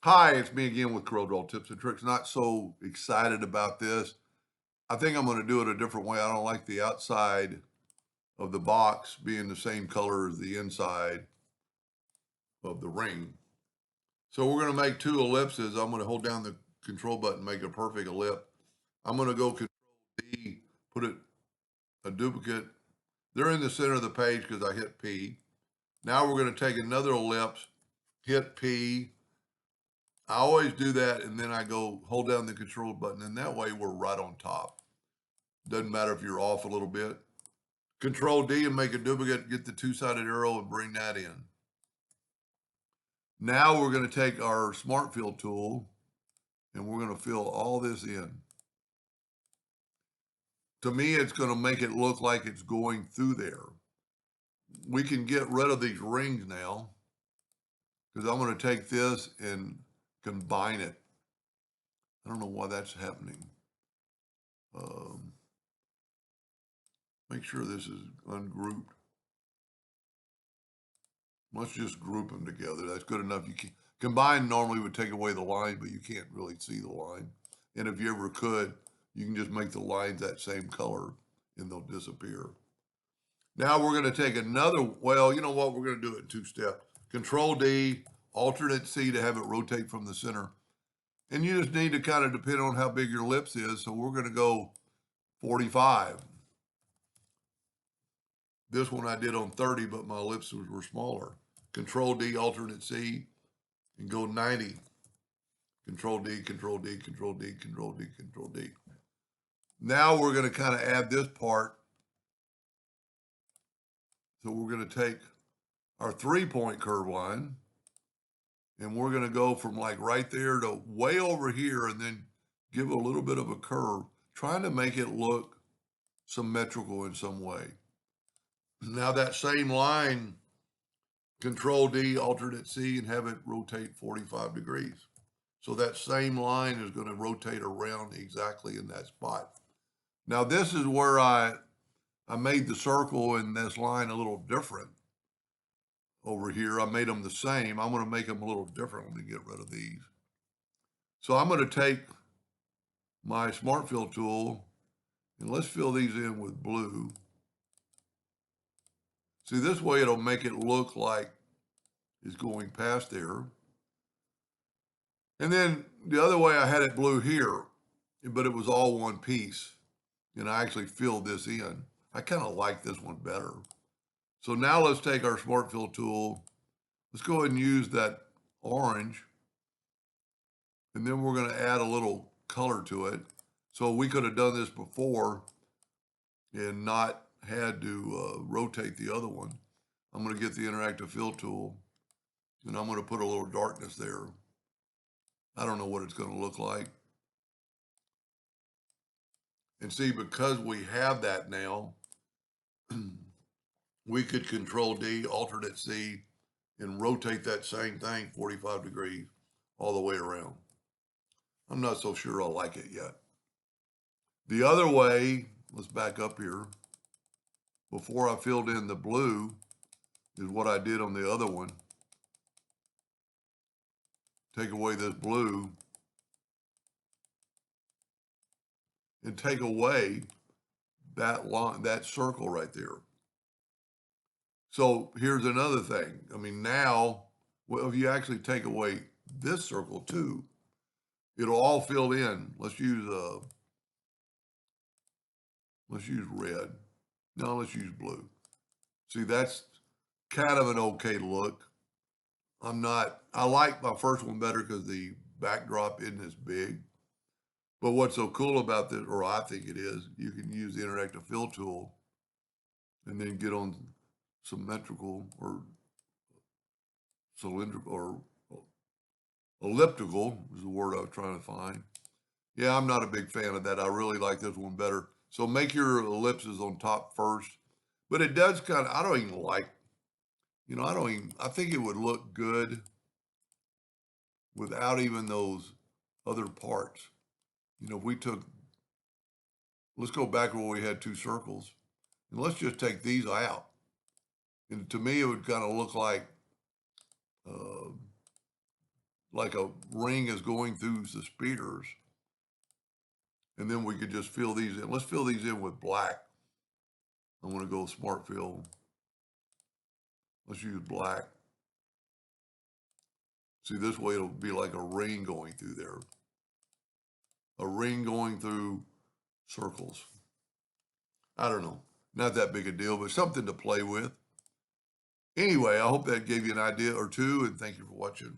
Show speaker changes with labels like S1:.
S1: Hi, it's me again with Corel Tips and Tricks. Not so excited about this. I think I'm going to do it a different way. I don't like the outside of the box being the same color as the inside of the ring. So we're going to make two ellipses. I'm going to hold down the control button, make a perfect ellipse. I'm going to go Control D, put it a duplicate. They're in the center of the page because I hit P. Now we're going to take another ellipse, hit P, I always do that, and then I go hold down the control button, and that way we're right on top. Doesn't matter if you're off a little bit. Control D and make a duplicate, get the two-sided arrow and bring that in. Now we're going to take our Smart Fill tool, and we're going to fill all this in. To me, it's going to make it look like it's going through there. We can get rid of these rings now, because I'm going to take this and combine it. I don't know why that's happening. Make sure this is ungrouped. Let's just group them together. That's good enough. You can combine normally would take away the line, but you can't really see the line. And if you ever could, you can just make the lines that same color and they'll disappear. Now we're going to take another, well, you know what? We're going to do it in two steps. Control D, alternate C to have it rotate from the center. And you just need to kind of depend on how big your ellipse is. So we're going to go 45. This one I did on 30, but my ellipses were smaller. Control D, alternate C, and go 90. Control D, Control D, Control D, Control D, Control D. Now we're going to kind of add this part. So we're going to take our 3-point curve line, and we're going to go from like right there to way over here and then give a little bit of a curve, trying to make it look symmetrical in some way. Now that same line, Control D, alternate C, and have it rotate 45 degrees. So that same line is going to rotate around exactly in that spot. Now this is where I made the circle in this line a little different. Over here, I made them the same. I'm going to make them a little different. Let me get rid of these. So I'm going to take my Smart Fill tool and let's fill these in with blue. See, this way it'll make it look like it's going past there. And then the other way I had it blue here, but it was all one piece. And I actually filled this in. I kind of like this one better. So now let's take our Smart Fill tool. Let's go ahead and use that orange. And then we're going to add a little color to it. So we could have done this before and not had to rotate the other one. I'm going to get the interactive fill tool and I'm going to put a little darkness there. I don't know what it's going to look like. And see, because we have that now, we could Control D, alternate C, and rotate that same thing 45 degrees all the way around. I'm not so sure I like it yet. The other way, let's back up here. Before I filled in the blue is what I did on the other one. Take away this blue and take away that line, that circle right there. So here's another thing. I mean, now, well, if you actually take away this circle too, it'll all fill in. Let's use red. No, let's use blue. See, that's kind of an okay look. I like my first one better because the backdrop isn't as big. But what's so cool about this, or I think it is, you can use the interactive fill tool and then get on symmetrical or cylindrical or elliptical is the word I was trying to find. Yeah, I'm not a big fan of that. I really like this one better. So make your ellipses on top first. But it does kind of, I don't even like, I think it would look good without even those other parts. If we took, let's go back where we had two circles and let's just take these out. And to me, it would kind of look like like a ring is going through the spears. And then we could just fill these in. Let's fill these in with black. I'm going to go smart fill. Let's use black. See, this way it'll be like a ring going through there. A ring going through circles. I don't know. Not that big a deal, but something to play with. Anyway, I hope that gave you an idea or two, and thank you for watching.